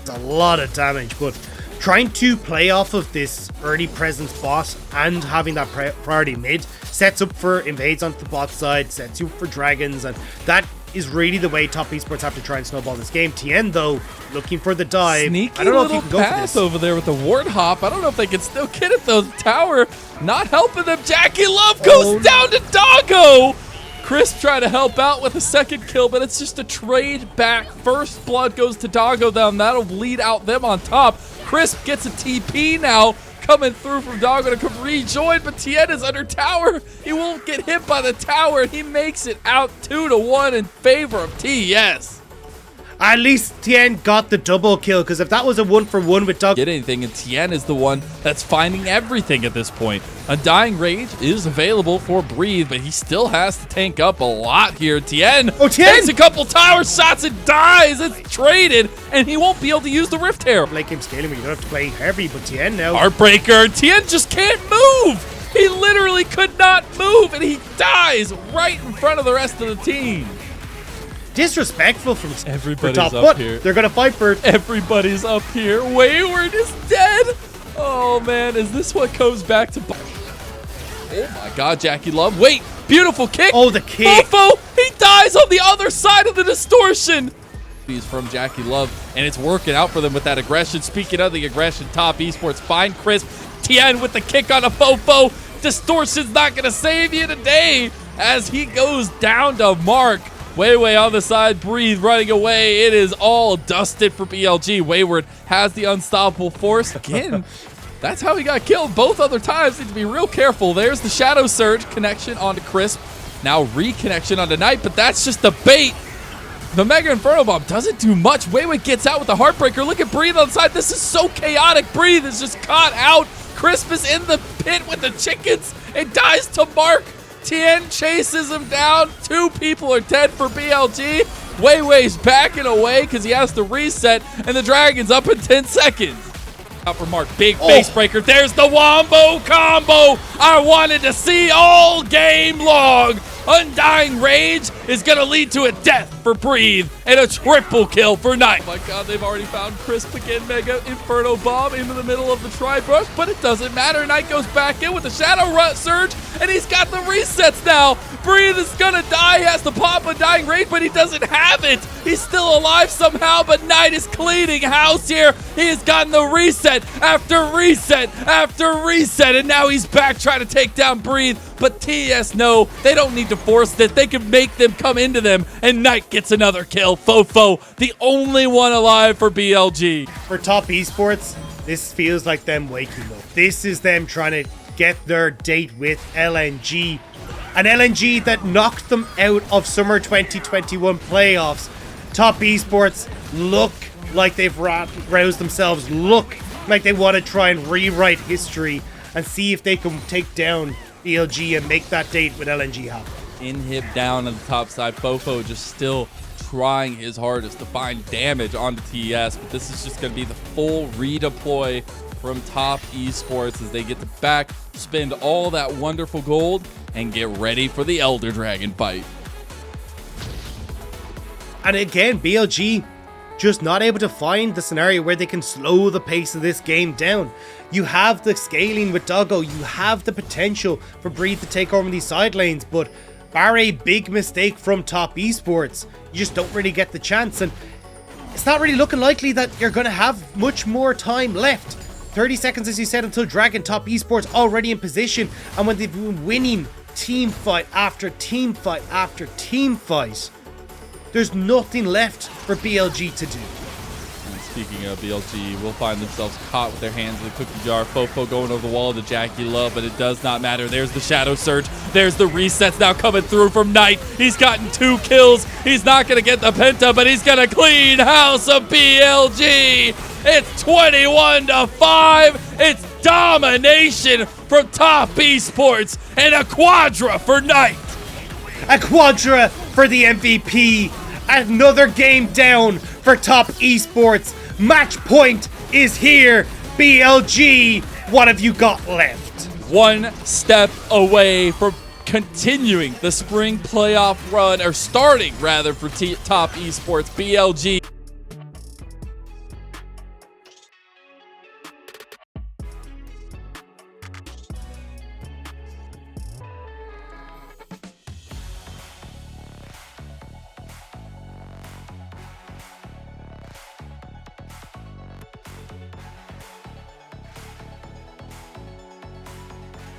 a lot of damage, but trying to play off of this early presence bot and having that priority mid sets up for invades onto the bot side, sets you up for dragons, and that is really the way top esports have to try and snowball this game. TN, though, looking for the dive. Sneaky I don't know if little you can go for pass this. over there with the ward hop. I don't know if they can still get it, though. Tower not helping them. Jackie Love goes down to Doggo. Crisp trying to help out with a second kill, but it's just a trade back. First blood goes to Doggo down. That'll lead out them on top. Crisp gets a TP now. Coming through from Doggo to come rejoin, but Tien is under tower. He won't get hit by the tower, and he makes it out 2-1 in favor of TES. At least Tien got the double kill, because if that was a 1-for-1 with Doggo, Get anything, and Tien is the one that's finding everything at this point. Undying Rage is available for Breathe, but he still has to tank up a lot here. Tien takes a couple tower shots and dies. It's traded, and he won't be able to use the Rift Hair. like him scaling, but you don't have to play heavy, but Tien now. Heartbreaker. Tien just can't move. He literally could not move, and he dies right in front of the rest of the team. Disrespectful from Everybody's top, up but here. they're gonna fight for it. Everybody's up here. Wayward is dead. Oh, man. Is this what comes back to... Oh, my God, Jackie Love. Wait. Beautiful kick. Oh, the kick. Fofo, he dies on the other side of the distortion. He's from Jackie Love, and it's working out for them with that aggression. Speaking of the aggression, top esports find Crisp. Tien with the kick on a Fofo. Distortion's not going to save you today as he goes down to Mark. Way on the side, Breathe running away. It is all dusted for BLG. Wayward has the unstoppable force. Again, that's how he got killed both other times. Need to be real careful. There's the Shadow Surge connection onto Crisp. Now reconnection onto Knight, but that's just the bait. The Mega Inferno Bomb doesn't do much. Wayward gets out with the Heartbreaker. Look at Breathe on the side. This is so chaotic. Breathe is just caught out. Crisp is in the pit with the chickens. It dies to Mark. Tien chases him down. 2 people are dead for BLG. Wayway's backing away because he has to reset, and the Dragon's up in 10 seconds. Out for Mark. Big face breaker. There's the Wombo combo I wanted to see all game long. Undying Rage is going to lead to a death for Breathe and a triple kill for Knight. Oh my God, they've already found Crisp again. Mega Inferno Bomb into the middle of the tri-brush, but it doesn't matter. Knight goes back in with the Shadow Surge, and he's got the resets now. Breathe is going to die. He has to pop Undying Rage, but he doesn't have it. He's still alive somehow, but Knight is cleaning house here. He has gotten the reset after reset after reset, and now he's back trying to take down Breathe. But TES know they don't need to force this. They can make them come into them, and Knight gets another kill. Fofo, the only one alive for BLG. For top esports, this feels like them waking up. This is them trying to get their date with LNG. An LNG that knocked them out of summer 2021 playoffs. Top esports look like they've roused themselves, look like they want to try and rewrite history and see if they can take down BLG and make that date with LNG happen. Inhib down on the top side. Fofo just still trying his hardest to find damage onto TES, but this is just going to be the full redeploy from top esports as they get to back, spend all that wonderful gold, and get ready for the Elder Dragon fight. And again, BLG just not able to find the scenario where they can slow the pace of this game down. You have the scaling with Doggo, you have the potential for Breathe to take over these side lanes, but bar a big mistake from top esports, you just don't really get the chance, and it's not really looking likely that you're going to have much more time left. 30 seconds, as you said, until Dragon. Top esports already in position, and when they've been winning team fight after team fight after team fight, there's nothing left for BLG to do. And speaking of BLG, will find themselves caught with their hands in the cookie jar. Fofo going over the wall to Jackie Love, but it does not matter. There's the Shadow Surge. There's the resets now coming through from Knight. He's gotten 2 kills. He's not going to get the Penta, but he's going to clean house of BLG. It's 21-5. It's domination from top esports and a quadra for Knight. A quadra for the MVP. Another game down for top esports. Match point is here. BLG, what have you got left? One step away from continuing the spring playoff run, or starting rather, for top esports. BLG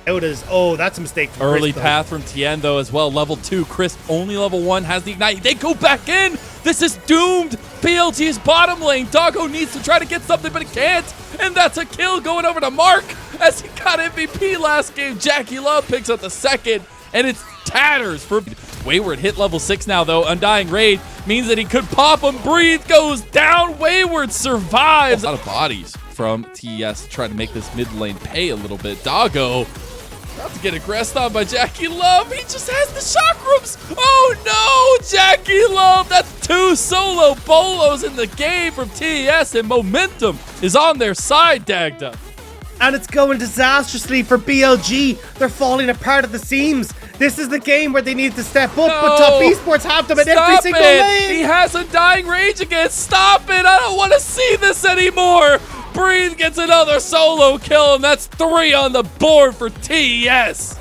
Oh, that's a mistake from Early Chris, path from Tien, though, as well. Level 2. Chris, only level 1, has the Ignite. They go back in. This is doomed. BLG's bottom lane. Doggo needs to try to get something, but he can't. And that's a kill going over to Mark as he got MVP last game. Jackie Love picks up the second, and it's tatters for Wayward. Hit level 6 now, though. Undying Raid means that he could pop him. Breathe goes down. Wayward survives. A lot of bodies from TES to try to make this mid lane pay a little bit. Doggo about to get aggressed on by Jackie Love. He just has the chakrams. Oh no, Jackie Love. That's 2 solo bolos in the game from TES, and momentum is on their side, Dagda. And it's going disastrously for BLG. They're falling apart at the seams. This is the game where they need to step up, but Top Esports have them in every single lane. He has Undying Rage again. Stop it. I don't want to see this anymore. Breathe gets another solo kill, and that's 3 on the board for TES.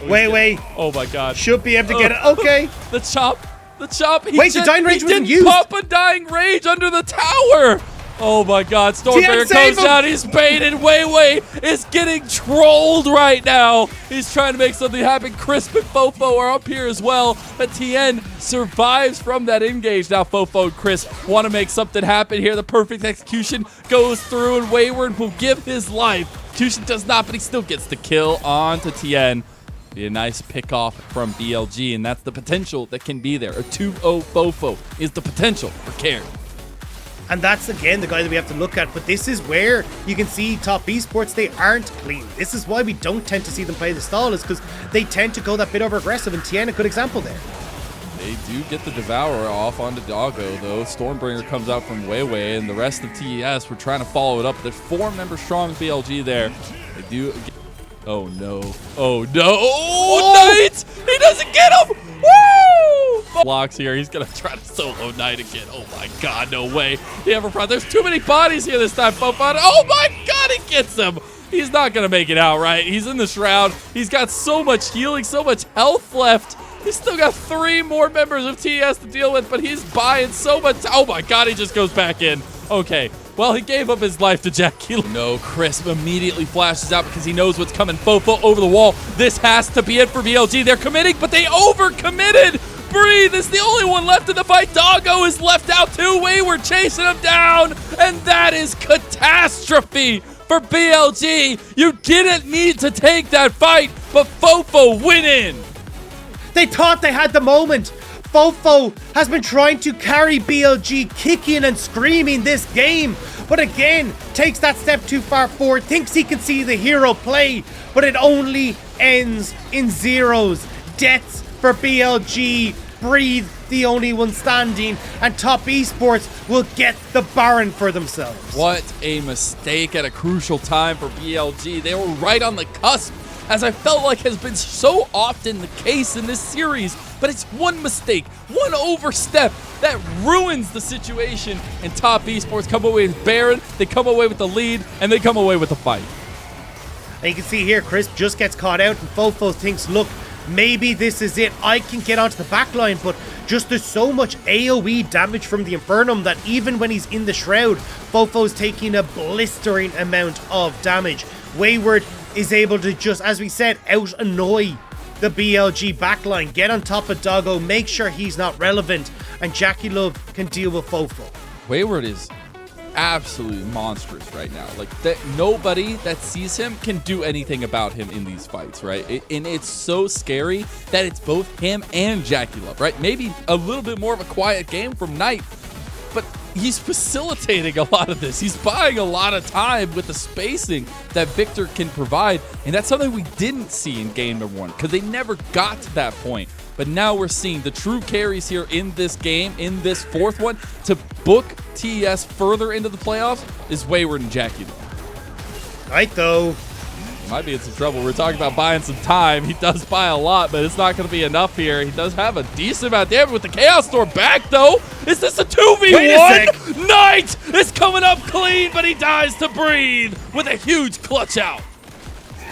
Wait. Oh my god. Should be able to get it. Okay. The chop. Wait, the Dying Rage wasn't used. He didn't pop a Dying Rage under the tower. Oh my god, Stormbringer comes down, he's baited. Wayway is getting trolled right now. He's trying to make something happen. Crisp and Fofo are up here as well. But Tien survives from that engage. Now Fofo and Crisp want to make something happen here. The perfect execution goes through, and Wayward will give his life. Execution does not, but he still gets the kill onto Tien. Be a nice pick off from BLG, and that's the potential that can be there. A 2-0 Fofo is the potential for Cairn. And that's, again, the guy that we have to look at. But this is where you can see Top Esports, they aren't clean. This is why we don't tend to see them play the stall, is because they tend to go that bit over aggressive. And Tien, a good example there. They do get the Devourer off onto Doggo, though. Stormbringer comes out from Wayway, and the rest of TES, we're trying to follow it up. There's 4-member strong BLG there. They do... Oh, no. Oh, no. Oh, Knight! He doesn't get him! Woo! Blocks here. He's going to try to solo Knight again. Oh, my God. No way. There's too many bodies here this time, Fofo. Oh, my God. He gets him. He's not going to make it out, right? He's in the Shroud. He's got so much healing, so much health left. He's still got 3 more members of TES to deal with, but he's buying so much. Oh, my God. He just goes back in. Okay. Well, he gave up his life to Jackie. No, Crisp immediately flashes out because he knows what's coming. Fofo over the wall. This has to be it for BLG. They're committing, but they overcommitted. Breathe is the only one left in the fight. Doggo is left out too. Wayward chasing him down, and that is catastrophe for BLG. You didn't need to take that fight, but Fofo went in. They thought they had the moment. Fofo has been trying to carry BLG, kicking and screaming this game, but again, takes that step too far forward, thinks he can see the hero play, but it only ends in zeros. Deaths for BLG. Breathe, the only one standing, and Top Esports will get the Baron for themselves. What a mistake at a crucial time for BLG. They were right on the cusp, as I felt like has been so often the case in this series. But it's one mistake, one overstep that ruins the situation, and Top Esports come away with Baron, they come away with the lead, and they come away with the fight. And you can see here, Crisp just gets caught out, and Fofo thinks, look, maybe this is it. I can get onto the back line, but just there's so much AoE damage from the Infernum that even when he's in the Shroud, Fofo's taking a blistering amount of damage. Wayward is able to just, as we said, out-annoy the BLG backline, get on top of Doggo, make sure he's not relevant, and Jackie Love can deal with Fofo. Wayward is absolutely monstrous right now. Like, that nobody that sees him can do anything about him in these fights, right? And it's so scary that it's both him and Jackie Love, right? Maybe a little bit more of a quiet game from Knight, but he's facilitating a lot of this. He's buying a lot of time with the spacing that Victor can provide, and that's something we didn't see in game number 1 because they never got to that point. But now we're seeing the true carries here in this game, in this 4th one, to book TES further into the playoffs is Wayward and Jackie Love. Right, though. Might be in some trouble. We're talking about buying some time. He does buy a lot, but it's not going to be enough here. He does have a decent amount of damage with the Chaos Storm back, though. Is this a 2v1? Knight is coming up clean, but he dies to Breathe with a huge clutch out.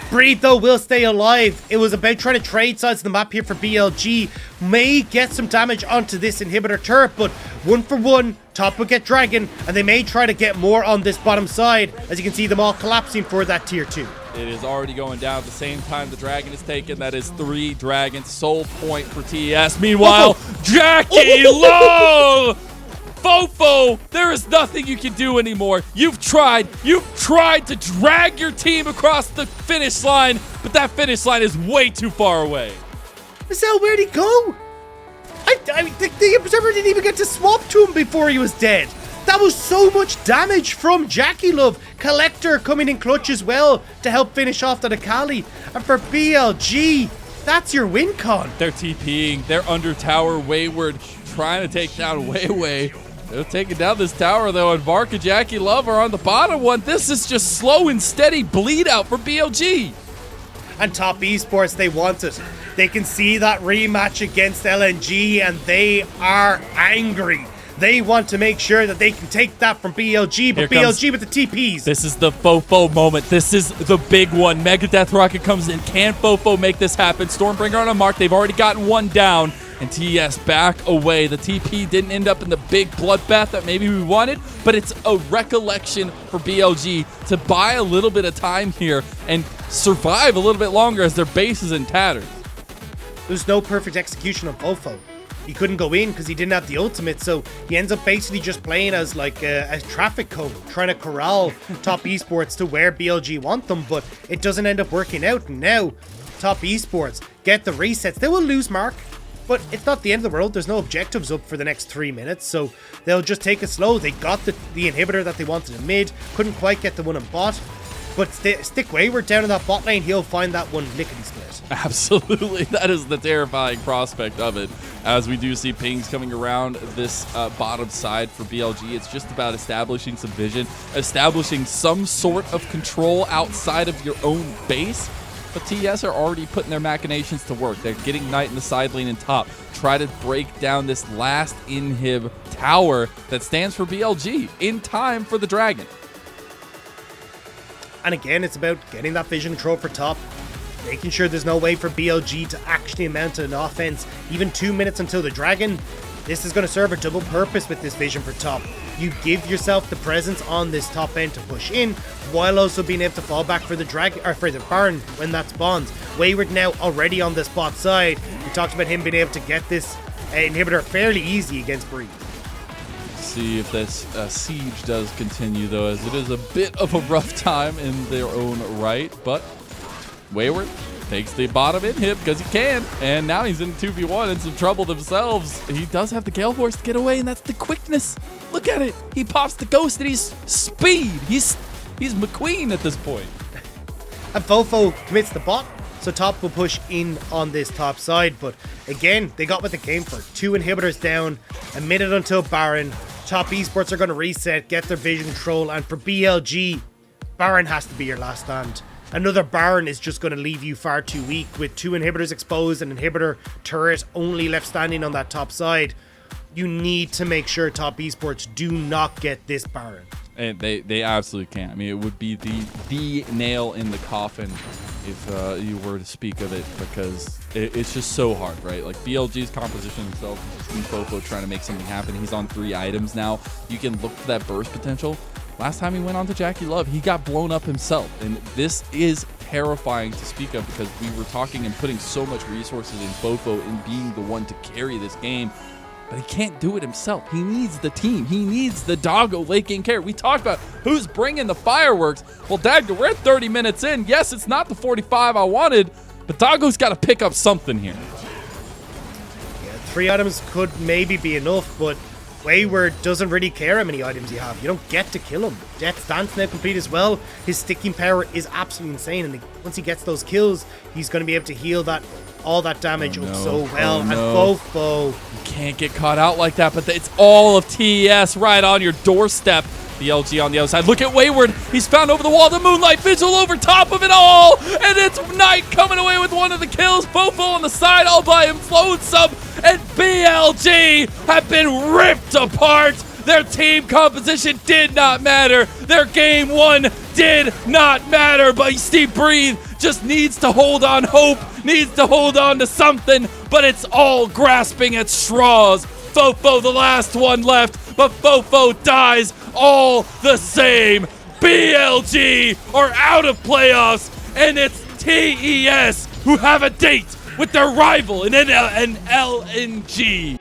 Breathe, though, will stay alive. It was about trying to trade sides of the map here for BLG. May get some damage onto this inhibitor turret, but 1 for 1, top will get Dragon, and they may try to get more on this bottom side, as you can see them all collapsing for that tier 2. It is already going down at the same time the dragon is taken. That is 3 dragons. Sole point for TES. Meanwhile, Jackie Love! Fofo, there is nothing you can do anymore. You've tried to drag your team across the finish line, but that finish line is way too far away. Marcel, where'd he go? I mean, the Observer didn't even get to swap to him before he was dead. That was so much damage from Jackie Love. Collector coming in clutch as well to help finish off that Akali. And for BLG, that's your win con. They're TPing. They're under tower. Wayward trying to take down Wayway. They're taking down this tower, though, and Mark and Jackie Love are on the bottom one. This is just slow and steady bleed out for BLG. And Top Esports, they want it. They can see that rematch against LNG, and they are angry. They want to make sure that they can take that from BLG, but BLG with the TPs. This is the Fofo moment. This is the big one. Mega Death Rocket comes in. Can Fofo make this happen? Stormbringer on a mark. They've already gotten one down. And TES back away. The TP didn't end up in the big bloodbath that maybe we wanted, but it's a recollection for BLG to buy a little bit of time here and survive a little bit longer as their base is in tatters. There's no perfect execution on Fofo. He couldn't go in because he didn't have the ultimate, so he ends up basically just playing as like a traffic cone, trying to corral Top Esports to where BLG want them, but it doesn't end up working out. And now, Top Esports get the resets. They will lose Mark, but it's not the end of the world. There's no objectives up for the next 3 minutes, so they'll just take it slow. They got the inhibitor that they wanted in mid, couldn't quite get the one in bot, but stick Wayward down in that bot lane, he'll find that one lickety-split. Absolutely, that is the terrifying prospect of it. As we do see pings coming around this bottom side for BLG, it's just about establishing some vision, establishing some sort of control outside of your own base. But TES are already putting their machinations to work. They're getting Knight in the side lane and top. Try to break down this last inhib tower that stands for BLG in time for the dragon. And again, it's about getting that vision control for top, making sure there's no way for BLG to actually mount an offense. Even 2 minutes until the dragon, this is going to serve a double purpose with this vision for top. You give yourself the presence on this top end to push in, while also being able to fall back for the dragon or for the Baron when that spawns. Wayward now already on the spot side. We talked about him being able to get this inhibitor fairly easy against Breeze. See if this siege does continue, though, as it is a bit of a rough time in their own right. But Wayward takes the bottom inhib because he can, and now he's in 2v1 in some trouble themselves. He does have the Gale Force to get away, and that's the quickness. Look at it. He pops the ghost, and he's speed. He's McQueen at this point. And Fofo commits the bot, so top will push in on this top side. But again, they got what they came for. 2 inhibitors down, a minute until Baron. Top Esports are going to reset, get their vision control, and for BLG, Baron has to be your last stand. Another Baron is just going to leave you far too weak with 2 inhibitors exposed, an inhibitor turret only left standing on that top side. You need to make sure Top Esports do not get this Baron. And they absolutely can't. I mean, it would be the nail in the coffin if you were to speak of it, because it's just so hard, right? Like BLG's composition himself, Fofo trying to make something happen. He's on 3 items now. You can look for that burst potential. Last time he went on to Jackie Love, he got blown up himself. And this is terrifying to speak of because we were talking and putting so much resources in Fofo in being the one to carry this game. But he can't do it himself. He needs the team. He needs the doggo late game carry. We talked about who's bringing the fireworks. Well, Dagda, we're at 30 minutes in. Yes, it's not the 45 I wanted, but Doggo's got to pick up something here. Yeah, 3 items could maybe be enough, but Wayward doesn't really care how many items you have. You don't get to kill him. Death's Dance now complete as well. His sticking power is absolutely insane, and once he gets those kills, he's going to be able to heal all that damage up so well. And Fofo, you can't get caught out like that, but it's all of TES right on your doorstep. BLG on the other side. Look at Wayward. He's found over the wall. The Moonlight Vigil over top of it all. And it's Knight coming away with one of the kills. Fofo on the side all by him. Lonesome. And BLG have been ripped apart. Their team composition did not matter. Their game 1 did not matter. But Steve Breathe just needs to hold on hope. Needs to hold on to something. But it's all grasping at straws. Fofo the last one left. But Fofo dies all the same. BLG are out of playoffs, and it's TES who have a date with their rival in LNG.